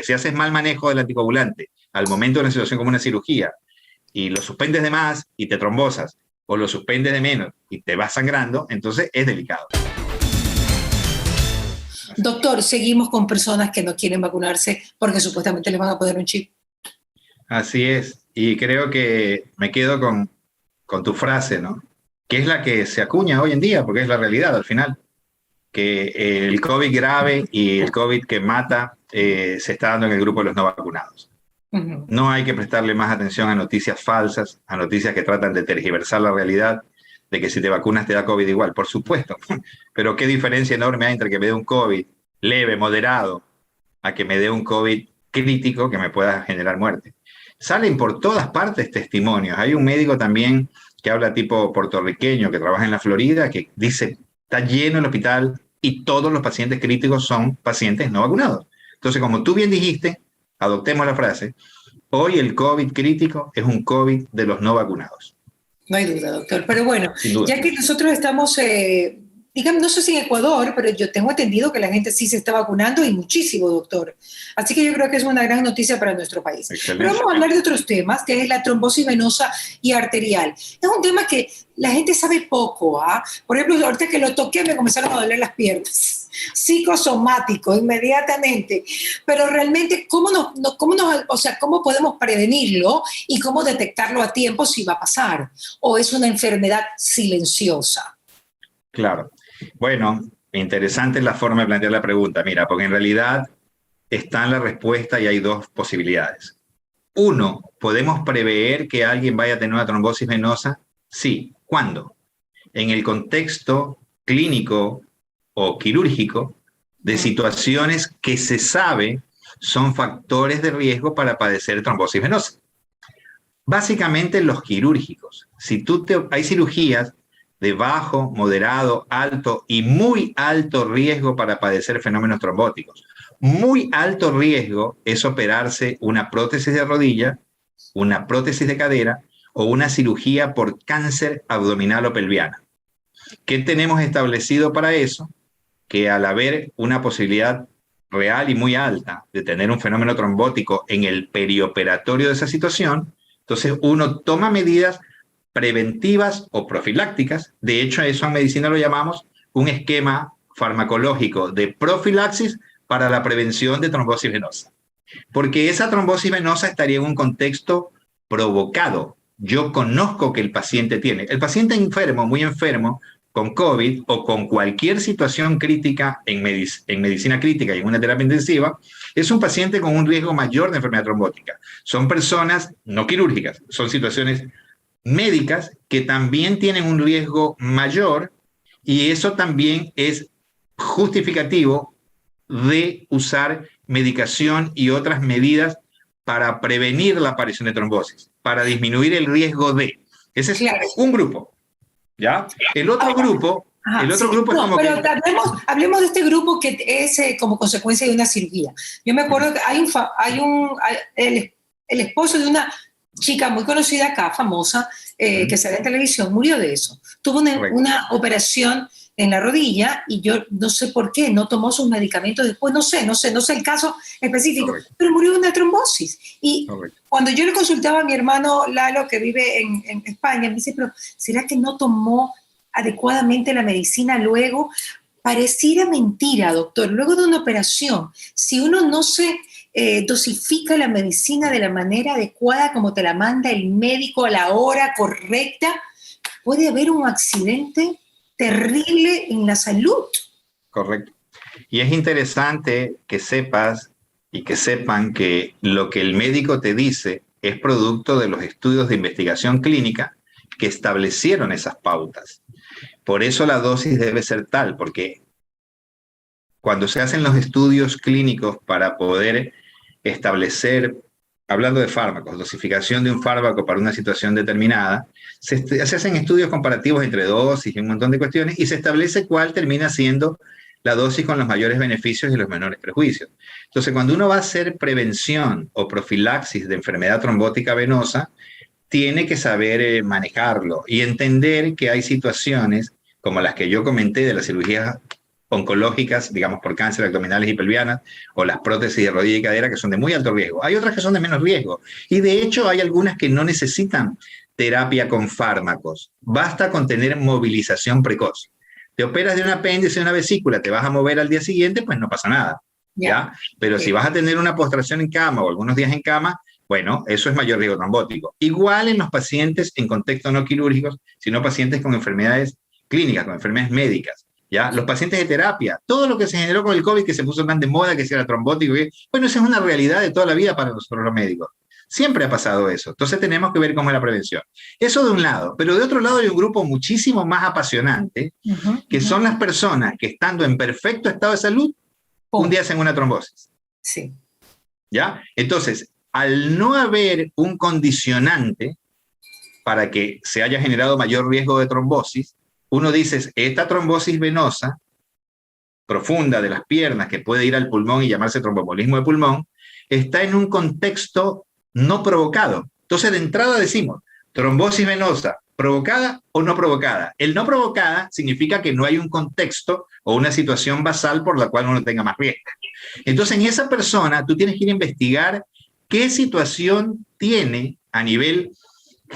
si haces mal manejo del anticoagulante al momento de una situación como una cirugía y lo suspendes de más y te trombosas, o lo suspendes de menos y te vas sangrando, entonces es delicado. Doctor, seguimos con personas que no quieren vacunarse porque supuestamente les van a poner un chip. Así es, y creo que me quedo con tu frase, ¿no? Que es la que se acuña hoy en día, porque es la realidad al final, que el COVID grave y el COVID que mata se está dando en el grupo de los no vacunados. No hay que prestarle más atención a noticias falsas, a noticias que tratan de tergiversar la realidad, de que si te vacunas te da COVID igual, por supuesto. Pero qué diferencia enorme hay entre que me dé un COVID leve, moderado, a que me dé un COVID crítico que me pueda generar muerte. Salen por todas partes testimonios. Hay un médico también que habla tipo puertorriqueño, que trabaja en la Florida, que dice, está lleno el hospital y todos los pacientes críticos son pacientes no vacunados. Entonces, como tú bien dijiste, adoptemos la frase, hoy el COVID crítico es un COVID de los no vacunados. No hay duda, doctor. Pero bueno, ya que nosotros estamos, digamos, no sé si en Ecuador, pero yo tengo entendido que la gente sí se está vacunando y muchísimo, doctor. Así que yo creo que es una gran noticia para nuestro país. Excelente. Pero vamos a hablar de otros temas, que es la trombosis venosa y arterial. Es un tema que la gente sabe poco, ¿ah? Por ejemplo, ahorita que lo toqué me comenzaron a doler las piernas. Psicosomático, inmediatamente. Pero realmente, ¿cómo podemos prevenirlo y cómo detectarlo a tiempo si va a pasar? ¿O es una enfermedad silenciosa? Claro. Bueno, interesante la forma de plantear la pregunta. Mira, porque en realidad está en la respuesta y hay dos posibilidades. Uno, ¿podemos prever que alguien vaya a tener una trombosis venosa? Sí. ¿Cuándo? En el contexto clínico o quirúrgico de situaciones que se sabe son factores de riesgo para padecer trombosis venosa. Básicamente los quirúrgicos. Hay cirugías de bajo, moderado, alto y muy alto riesgo para padecer fenómenos trombóticos. Muy alto riesgo es operarse una prótesis de rodilla, una prótesis de cadera o una cirugía por cáncer abdominal o pelviana. ¿Qué tenemos establecido para eso? Que al haber una posibilidad real y muy alta de tener un fenómeno trombótico en el perioperatorio de esa situación, entonces uno toma medidas preventivas o profilácticas. De hecho, eso en medicina lo llamamos un esquema farmacológico de profilaxis para la prevención de trombosis venosa. Porque esa trombosis venosa estaría en un contexto provocado. Yo conozco que el paciente tiene. El paciente enfermo, muy enfermo, con COVID o con cualquier situación crítica en medicina crítica y en una terapia intensiva, es un paciente con un riesgo mayor de enfermedad trombótica. Son personas no quirúrgicas, son situaciones médicas que también tienen un riesgo mayor y eso también es justificativo de usar medicación y otras medidas para prevenir la aparición de trombosis, para disminuir el riesgo de. Ese es un grupo. ¿Ya? El otro grupo, es como pero que... hablemos de este grupo que es como consecuencia de una cirugía. Yo me acuerdo que el esposo de una chica muy conocida acá, famosa, que sale en televisión, murió de eso. Tuvo una operación en la rodilla y yo no sé por qué, no tomó sus medicamentos después, no sé el caso específico, pero murió de una trombosis. Y cuando yo le consultaba a mi hermano Lalo, que vive en España, me dice, pero ¿será que no tomó adecuadamente la medicina luego? Pareciera mentira, doctor. Luego de una operación, si uno no se dosifica la medicina de la manera adecuada, como te la manda el médico a la hora correcta, puede haber un accidente terrible en la salud. Correcto. Y es interesante que sepas y que sepan que lo que el médico te dice es producto de los estudios de investigación clínica que establecieron esas pautas. Por eso la dosis debe ser tal, porque cuando se hacen los estudios clínicos para poder establecer, hablando de fármacos, dosificación de un fármaco para una situación determinada, se hacen estudios comparativos entre dosis y un montón de cuestiones y se establece cuál termina siendo la dosis con los mayores beneficios y los menores prejuicios. Entonces, cuando uno va a hacer prevención o profilaxis de enfermedad trombótica venosa, tiene que saber manejarlo y entender que hay situaciones como las que yo comenté de la cirugía oncológicas, digamos por cáncer abdominales y pelvianas, o las prótesis de rodilla y cadera que son de muy alto riesgo. Hay otras que son de menos riesgo. Y de hecho hay algunas que no necesitan terapia con fármacos. Basta con tener movilización precoz. Te operas de un apéndice, de una vesícula, te vas a mover al día siguiente, pues no pasa nada. ¿Ya? Pero si vas a tener una postración en cama o algunos días en cama, bueno, eso es mayor riesgo trombótico. Igual en los pacientes en contextos no quirúrgicos, sino pacientes con enfermedades clínicas, con enfermedades médicas. ¿Ya? Los pacientes de terapia, todo lo que se generó con el COVID, que se puso tan de moda, que sea trombótico, bueno, esa es una realidad de toda la vida para nosotros los médicos. Siempre ha pasado eso. Entonces tenemos que ver cómo es la prevención. Eso de un lado. Pero de otro lado hay un grupo muchísimo más apasionante, que son las personas que estando en perfecto estado de salud, un día hacen una trombosis. Sí. ¿Ya? Entonces, al no haber un condicionante para que se haya generado mayor riesgo de trombosis, uno dice, esta trombosis venosa profunda de las piernas que puede ir al pulmón y llamarse tromboembolismo de pulmón, está en un contexto no provocado. Entonces, de entrada decimos, trombosis venosa, ¿provocada o no provocada? El no provocada significa que no hay un contexto o una situación basal por la cual uno tenga más riesgo. Entonces, en esa persona, tú tienes que ir a investigar qué situación tiene a nivel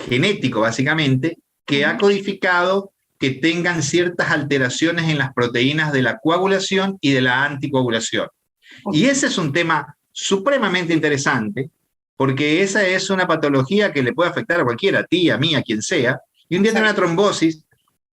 genético, básicamente, que ha codificado que tengan ciertas alteraciones en las proteínas de la coagulación y de la anticoagulación. Y ese es un tema supremamente interesante, porque esa es una patología que le puede afectar a cualquiera, a ti, a mí, a quien sea, y un día tiene una trombosis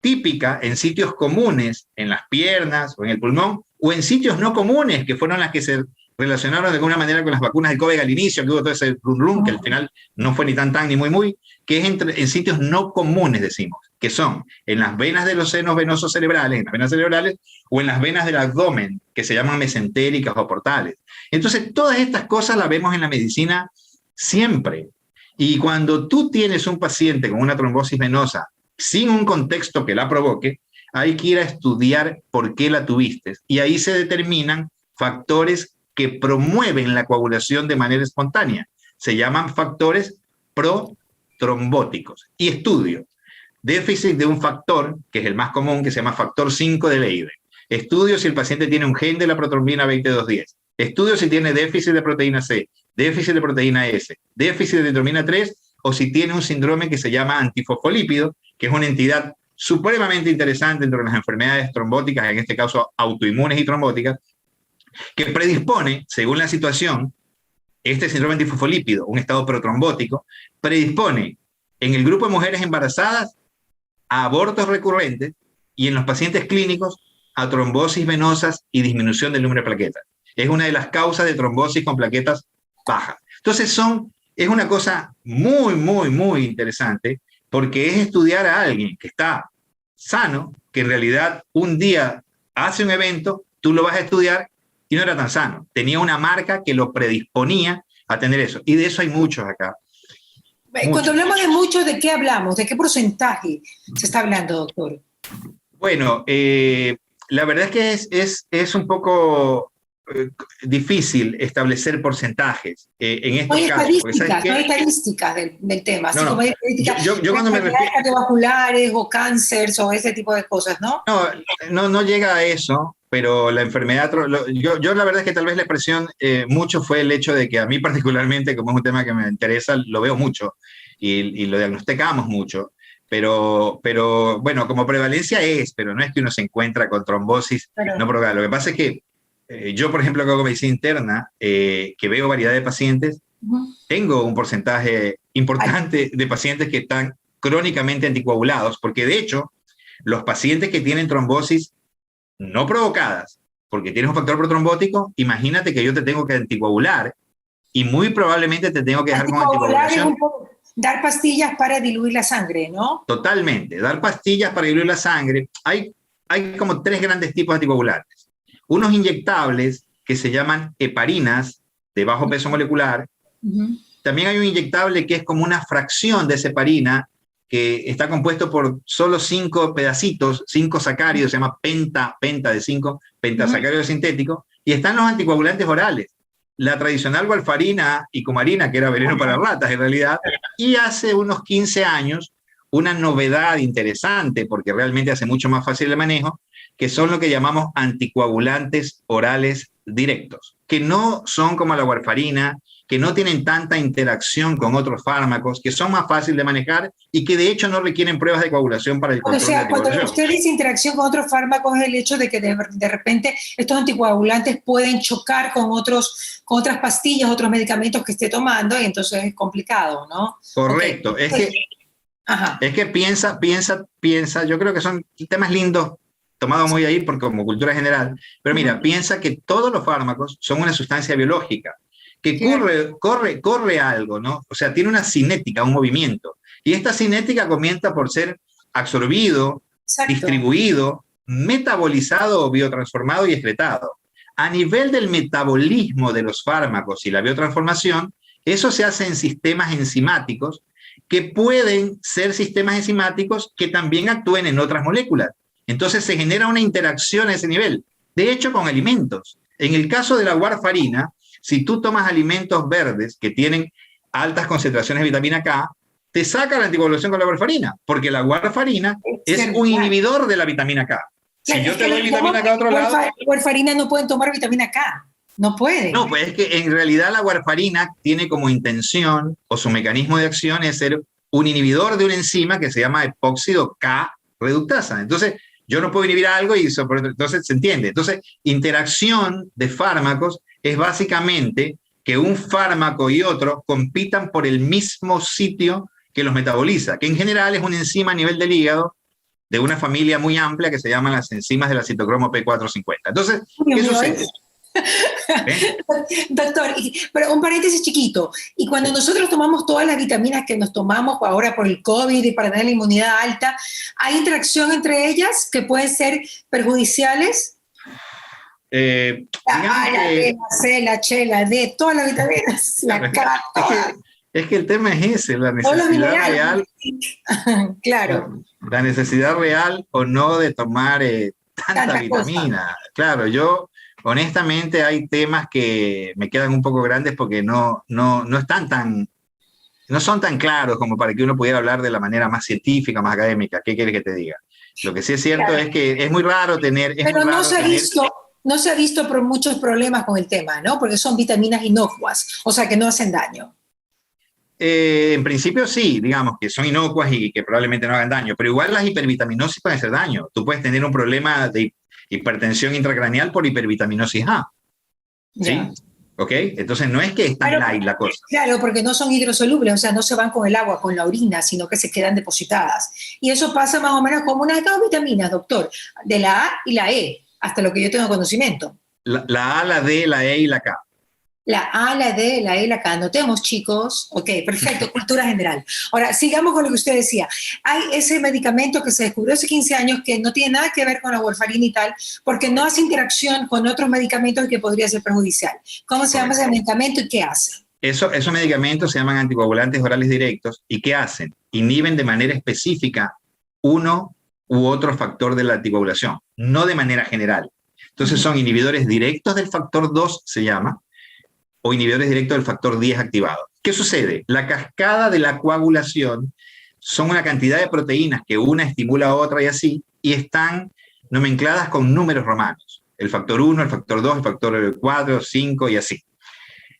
típica en sitios comunes, en las piernas o en el pulmón, o en sitios no comunes, que fueron las que se relacionaron de alguna manera con las vacunas de COVID al inicio, que hubo todo ese rum, que al final no fue ni tan ni muy, que es en sitios no comunes, decimos, que son en las venas de los senos venosos cerebrales, en las venas cerebrales, o en las venas del abdomen, que se llaman mesentéricas o portales. Entonces, todas estas cosas las vemos en la medicina siempre. Y cuando tú tienes un paciente con una trombosis venosa sin un contexto que la provoque, hay que ir a estudiar por qué la tuviste. Y ahí se determinan factores que promueven la coagulación de manera espontánea. Se llaman factores protrombóticos. Y estudio. Déficit de un factor, que es el más común, que se llama factor 5 de Leiden. Estudio si el paciente tiene un gen de la protrombina 2210. Estudio si tiene déficit de proteína C, déficit de proteína S, déficit de vitamina 3, o si tiene un síndrome que se llama antifosfolípido, que es una entidad supremamente interesante entre las enfermedades trombóticas, en este caso autoinmunes y trombóticas, que predispone, según la situación, este síndrome antifosfolípido, un estado protrombótico, predispone en el grupo de mujeres embarazadas a abortos recurrentes y en los pacientes clínicos a trombosis venosas y disminución del número de plaquetas. Es una de las causas de trombosis con plaquetas bajas. Entonces es una cosa muy, muy, muy interesante, porque es estudiar a alguien que está sano, que en realidad un día hace un evento, tú lo vas a estudiar y no era tan sano. Tenía una marca que lo predisponía a tener eso. Y de eso hay muchos acá. Cuando hablamos de muchos, ¿de qué hablamos? ¿De qué porcentaje se está hablando, doctor? Bueno, la verdad es que es un poco difícil establecer porcentajes en estos casos. No hay estadísticas del tema. Así como hay estadísticas yo cuando me refiero cardiovasculares o cáncer o ese tipo de cosas, ¿no? No llega a eso, pero la enfermedad, yo la verdad es que tal vez la expresión mucho fue el hecho de que a mí particularmente, como es un tema que me interesa, lo veo mucho y lo diagnosticamos mucho. Pero bueno, como prevalencia pero no es que uno se encuentra con trombosis no provocada. Lo que pasa es que yo, por ejemplo, que hago medicina interna, que veo variedad de pacientes, tengo un porcentaje importante de pacientes que están crónicamente anticoagulados, porque de hecho, los pacientes que tienen trombosis no provocadas, porque tienes un factor protrombótico, imagínate que yo te tengo que anticoagular y muy probablemente te tengo que dejar con anticoagulación. Dar pastillas para diluir la sangre, ¿no? Totalmente, dar pastillas para diluir la sangre. Hay como 3 grandes tipos de anticoagulantes. Unos inyectables que se llaman heparinas de bajo peso molecular. También hay un inyectable que es como una fracción de esa heparina que está compuesto por solo 5 pedacitos, 5 sacáridos, se llama penta de 5, pentasacáridos sintéticos, y están los anticoagulantes orales. La tradicional warfarina y cumarina, que era veneno para ratas en realidad, y hace unos 15 años, una novedad interesante, porque realmente hace mucho más fácil el manejo, que son lo que llamamos anticoagulantes orales directos, que no son como la warfarina, que no tienen tanta interacción con otros fármacos, que son más fáciles de manejar y que de hecho no requieren pruebas de coagulación para el control de la anticoagulación. Cuando usted dice interacción con otros fármacos, es el hecho de que de repente estos anticoagulantes pueden chocar con otras pastillas, otros medicamentos que esté tomando, y entonces es complicado, ¿no? Correcto. Okay. Es que piensa, yo creo que son temas lindos tomados muy ahí por, como cultura general, pero mira, piensa que todos los fármacos son una sustancia biológica, que corre algo, ¿no? O sea, tiene una cinética, un movimiento. Y esta cinética comienza por ser absorbido, distribuido, metabolizado o biotransformado y excretado. A nivel del metabolismo de los fármacos y la biotransformación, eso se hace en sistemas enzimáticos que pueden ser sistemas enzimáticos que también actúen en otras moléculas. Entonces se genera una interacción a ese nivel. De hecho, con alimentos. En el caso de la warfarina, si tú tomas alimentos verdes que tienen altas concentraciones de vitamina K, te saca la anticoagulación con la warfarina, porque la warfarina es un inhibidor de la vitamina K. Si yo te doy vitamina K a otro lado... Warfarina no pueden tomar vitamina K. No pueden. No, pues es que en realidad la warfarina tiene como intención, o su mecanismo de acción es ser un inhibidor de una enzima que se llama epóxido K reductasa. Entonces, yo no puedo inhibir algo y eso, entonces se entiende. Entonces, interacción de fármacos es básicamente que un fármaco y otro compitan por el mismo sitio que los metaboliza, que en general es una enzima a nivel del hígado de una familia muy amplia que se llaman las enzimas de la citocromo P450. Entonces, ¿qué sucede? Doctor, pero un paréntesis chiquito. Y cuando nosotros tomamos todas las vitaminas que nos tomamos ahora por el COVID y para tener la inmunidad alta, ¿hay interacción entre ellas que pueden ser perjudiciales? La B, la C, la H, la D, todas las vitaminas, la K, todas. Es que el tema es ese, la necesidad real. Claro. La necesidad real o no de tomar tanta vitamina. Cosa. Claro, yo honestamente hay temas que me quedan un poco grandes porque no son tan claros como para que uno pudiera hablar de la manera más científica, más académica. ¿Qué quieres que te diga? Lo que sí es cierto es que es muy raro tener... Pero no se ha visto por muchos problemas con el tema, ¿no? Porque son vitaminas inocuas, o sea que no hacen daño. En principio sí, digamos que son inocuas y que probablemente no hagan daño, pero igual las hipervitaminosis pueden hacer daño. Tú puedes tener un problema de hipertensión intracraneal por hipervitaminosis A. ¿Sí? ¿Ok? Entonces no es que es tan light la cosa. Claro, porque no son hidrosolubles, o sea, no se van con el agua, con la orina, sino que se quedan depositadas. Y eso pasa más o menos como unas 2 vitaminas, doctor, de la A y la E, hasta lo que yo tengo conocimiento. La A, la D, la E y la K. La A, la D, la E, la K. Anotemos, chicos. Ok, perfecto, cultura general. Ahora, sigamos con lo que usted decía. Hay ese medicamento que se descubrió hace 15 años que no tiene nada que ver con la warfarina y tal, porque no hace interacción con otros medicamentos que podría ser perjudicial. ¿Cómo se llama ese medicamento y qué hace? Esos medicamentos se llaman anticoagulantes orales directos. ¿Y qué hacen? Inhiben de manera específica uno u otro factor de la anticoagulación, no de manera general. Entonces son inhibidores directos del factor 2, se llama, o inhibidores directos del factor 10 activado. ¿Qué sucede? La cascada de la coagulación son una cantidad de proteínas que una estimula a otra y así, y están nomencladas con números romanos. El factor 1, el factor 2, el factor 4, 5 y así.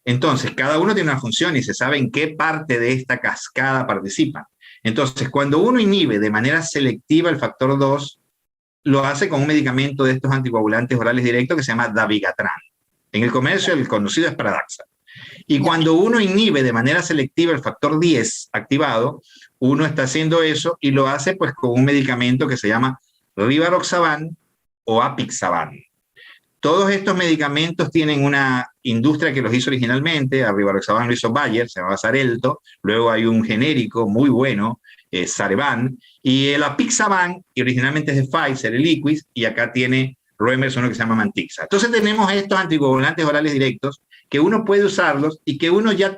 Entonces, cada uno tiene una función y se sabe en qué parte de esta cascada participa. Entonces, cuando uno inhibe de manera selectiva el factor 2, lo hace con un medicamento de estos anticoagulantes orales directos que se llama dabigatran. En el comercio el conocido es Pradaxa. Y cuando uno inhibe de manera selectiva el factor 10 activado, uno está haciendo eso y lo hace pues con un medicamento que se llama Rivaroxaban o Apixaban. Todos estos medicamentos tienen una industria que los hizo originalmente. A Rivaroxaban lo hizo Bayer, se llama Xarelto. Luego hay un genérico muy bueno, Sarevan. Y el Apixaban, que originalmente es de Pfizer, el Liquis, y acá tiene Roemers, uno que se llama Mantixa. Entonces tenemos estos anticoagulantes orales directos que uno puede usarlos y que uno ya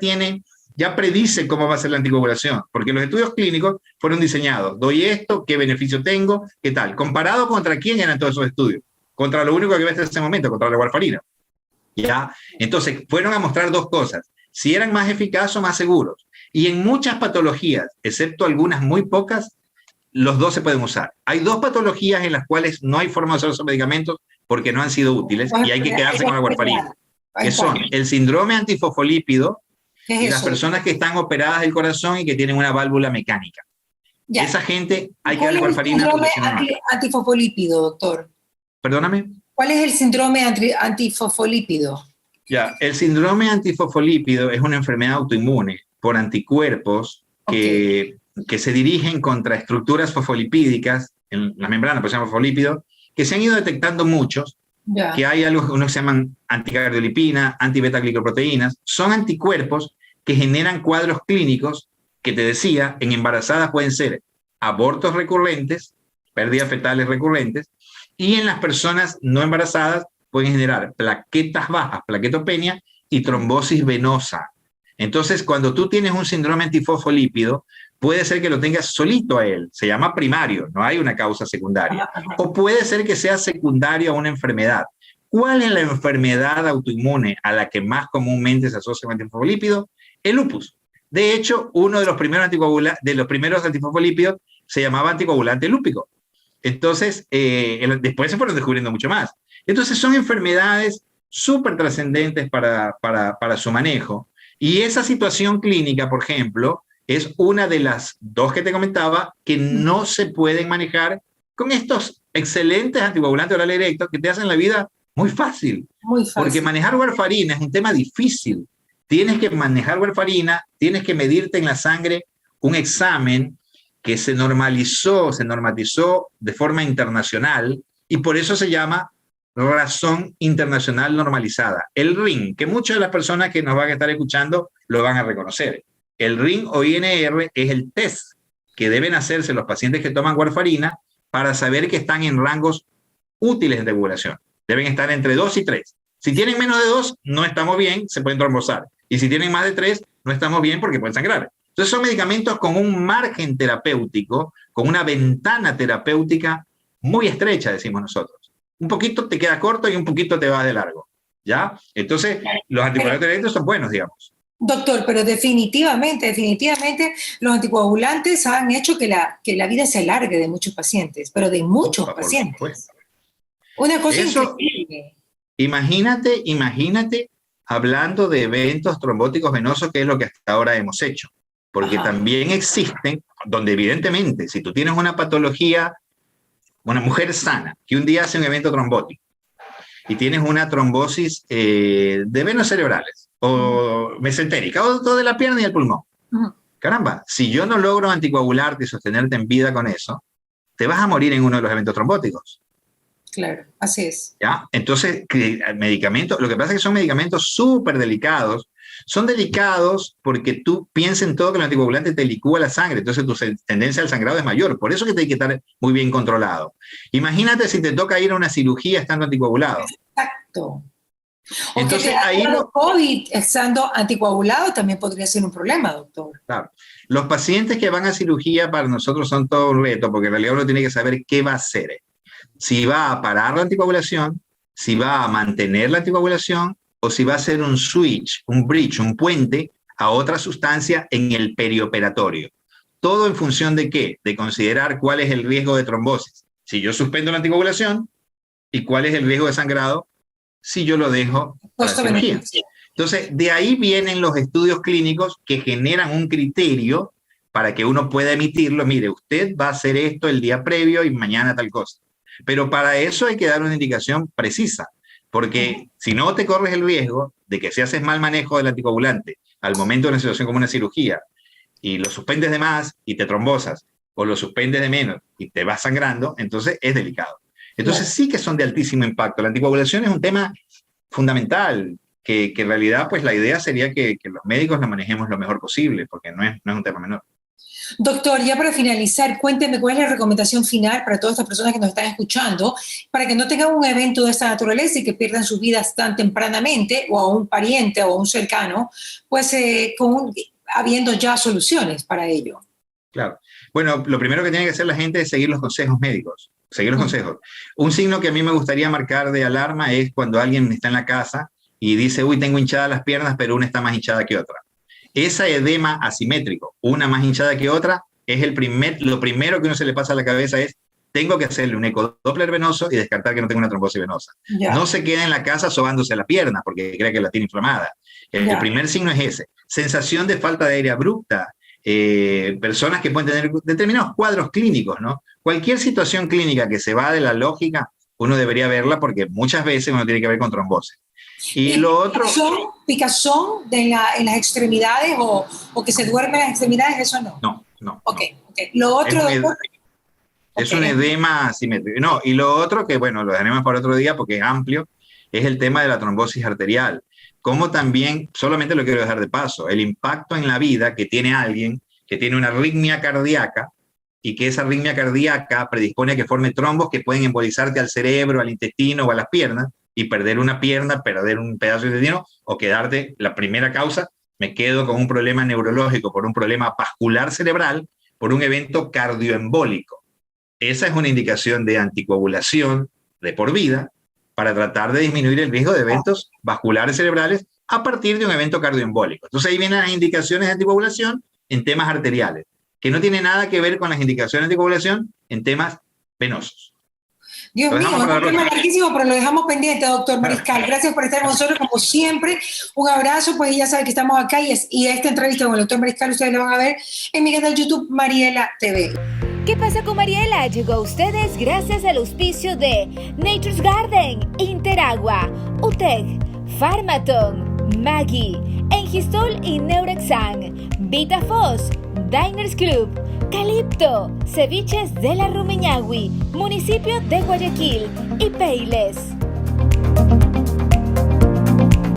predice cómo va a ser la anticoagulación, porque los estudios clínicos fueron diseñados. Doy esto, qué beneficio tengo, qué tal. ¿Comparado contra quién eran todos esos estudios? Contra lo único que había hasta ese momento, contra la warfarina. ¿Ya? Entonces fueron a mostrar dos cosas: si eran más eficaces o más seguros. Y en muchas patologías, excepto algunas muy pocas, los dos se pueden usar. Hay dos patologías en las cuales no hay forma de usar esos medicamentos porque no han sido útiles y hay que quedarse con la warfarina, que son el síndrome antifosfolípido y las personas que están operadas del corazón y que tienen una válvula mecánica. Ya. Esa gente hay que darle warfarina. ¿Cuál es el síndrome antifosfolípido, doctor? Perdóname. ¿Cuál es el síndrome antifosfolípido? Ya, el síndrome antifosfolípido es una enfermedad autoinmune por anticuerpos que se dirigen contra estructuras fosfolipídicas en las membranas, por ejemplo, fosfolípidos, que se han ido detectando muchos, que hay algo que unos se llaman anticardiolipina, antibeta-glicoproteínas, son anticuerpos que generan cuadros clínicos que te decía, en embarazadas pueden ser abortos recurrentes, pérdidas fetales recurrentes, y en las personas no embarazadas pueden generar plaquetas bajas, plaquetopenia y trombosis venosa. Entonces, cuando tú tienes un síndrome antifosfolípido, puede ser que lo tengas solito a él, se llama primario, no hay una causa secundaria. O puede ser que sea secundario a una enfermedad. ¿Cuál es la enfermedad autoinmune a la que más comúnmente se asocia con antifosfolípido? El lupus. De hecho, uno de los primeros antifosfolípidos se llamaba anticoagulante lúpico. Entonces, después se fueron descubriendo mucho más. Entonces, son enfermedades súper trascendentes para su manejo. Y esa situación clínica, por ejemplo, es una de las dos que te comentaba que no se pueden manejar con estos excelentes anticoagulantes orales directos que te hacen la vida muy fácil. Muy fácil. Porque manejar warfarina es un tema difícil. Tienes que manejar warfarina, tienes que medirte en la sangre un examen que se normatizó de forma internacional y por eso se llama razón internacional normalizada. El RIN, que muchas de las personas que nos van a estar escuchando lo van a reconocer. El RIN o INR es el test que deben hacerse los pacientes que toman warfarina para saber que están en rangos útiles de ovulación. Deben estar entre 2 y 3. Si tienen menos de 2, no estamos bien, se pueden trombosar. Y si tienen más de 3, no estamos bien porque pueden sangrar. Entonces son medicamentos con un margen terapéutico, con una ventana terapéutica muy estrecha, decimos nosotros. Un poquito te queda corto y un poquito te vas de largo, ¿ya? Entonces, los anticoagulantes directos son buenos, digamos. Doctor, pero definitivamente, los anticoagulantes han hecho que la vida se alargue de muchos pacientes, pero de muchos pacientes. Una cosa increíble. Imagínate hablando de eventos trombóticos venosos, que es lo que hasta ahora hemos hecho. Porque también existen, donde evidentemente, si tú tienes una patología, una mujer sana, que un día hace un evento trombótico, y tienes una trombosis de venas cerebrales, o mesentérica, o de la pierna y el pulmón. Caramba, si yo no logro anticoagularte y sostenerte en vida con eso, te vas a morir en uno de los eventos trombóticos. Claro, así es. ¿Ya? Entonces, medicamentos, lo que pasa es que son medicamentos súper delicados. Son delicados porque tú piensas en todo que el anticoagulante te licúa la sangre, entonces tu tendencia al sangrado es mayor. Por eso que te hay que estar muy bien controlado. Imagínate si te toca ir a una cirugía estando anticoagulado. Exacto. Entonces, ahí COVID estando anticoagulado también podría ser un problema, doctor. Claro. Los pacientes que van a cirugía para nosotros son todo un reto, porque en realidad uno tiene que saber qué va a hacer. Si va a parar la anticoagulación, si va a mantener la anticoagulación, o si va a hacer un switch, un bridge, un puente a otra sustancia en el perioperatorio. Todo en función de ¿qué? De considerar cuál es el riesgo de trombosis. Si yo suspendo la anticoagulación, y cuál es el riesgo de sangrado si yo lo dejo para la cirugía. Entonces, de ahí vienen los estudios clínicos que generan un criterio para que uno pueda emitirlo. Mire, usted va a hacer esto el día previo y mañana tal cosa. Pero para eso hay que dar una indicación precisa, porque si no te corres el riesgo de que si haces mal manejo del anticoagulante al momento de una situación como una cirugía y lo suspendes de más y te trombosas, o lo suspendes de menos y te vas sangrando, entonces es delicado. Entonces sí que son de altísimo impacto. La anticoagulación es un tema fundamental, que en realidad pues la idea sería que los médicos lo manejemos lo mejor posible, porque no es un tema menor. Doctor, ya para finalizar, cuénteme cuál es la recomendación final para todas estas personas que nos están escuchando, para que no tengan un evento de esta naturaleza y que pierdan sus vidas tan tempranamente, o a un pariente o a un cercano, pues habiendo ya soluciones para ello. Claro. Bueno, lo primero que tiene que hacer la gente es seguir los consejos médicos. Seguir los consejos. Un signo que a mí me gustaría marcar de alarma es cuando alguien está en la casa y dice, uy, tengo hinchadas las piernas, pero una está más hinchada que otra. Esa edema asimétrico, una más hinchada que otra, es lo primero que uno se le pasa a la cabeza es, tengo que hacerle un ecodoppler venoso y descartar que no tenga una trombosis venosa. Ya. No se queda en la casa sobándose la pierna porque cree que la tiene inflamada. El primer signo es ese. Sensación de falta de aire abrupta. Personas que pueden tener determinados cuadros clínicos, ¿no? Cualquier situación clínica que se va de la lógica, uno debería verla porque muchas veces uno tiene que ver con trombosis. Y lo otro... ¿Picazón en las extremidades o que se duerme en las extremidades? Eso no. No. Ok. Lo otro... Es un edema asimétrico. No, y lo otro que, bueno, lo dejaremos para otro día porque es amplio, es el tema de la trombosis arterial. Como también, solamente lo quiero dejar de paso, el impacto en la vida que tiene alguien que tiene una arritmia cardíaca y que esa arritmia cardíaca predispone a que forme trombos que pueden embolizarte al cerebro, al intestino o a las piernas y perder una pierna, perder un pedazo de intestino o quedarte, la primera causa, me quedo con un problema neurológico por un problema vascular cerebral, por un evento cardioembólico. Esa es una indicación de anticoagulación de por vida para tratar de disminuir el riesgo de eventos vasculares cerebrales a partir de un evento cardioembólico. Entonces ahí vienen las indicaciones de anticoagulación en temas arteriales, que no tiene nada que ver con las indicaciones de anticoagulación en temas venosos. Dios mío, es un tema larguísimo, pero lo dejamos pendiente, doctor Mariscal. Gracias por estar con nosotros, como siempre. Un abrazo, pues ya saben que estamos acá y esta entrevista con el doctor Mariscal ustedes lo van a ver en mi canal YouTube Mariela TV. ¿Qué pasa con Mariela? Llegó a ustedes gracias al auspicio de Nature's Garden, Interagua, UTEC, Pharmaton, Maggi, Engistol y Neurexan, VitaFoss, Diners Club, Calipto, Ceviches de la Rumiñahui, Municipio de Guayaquil y Peiles.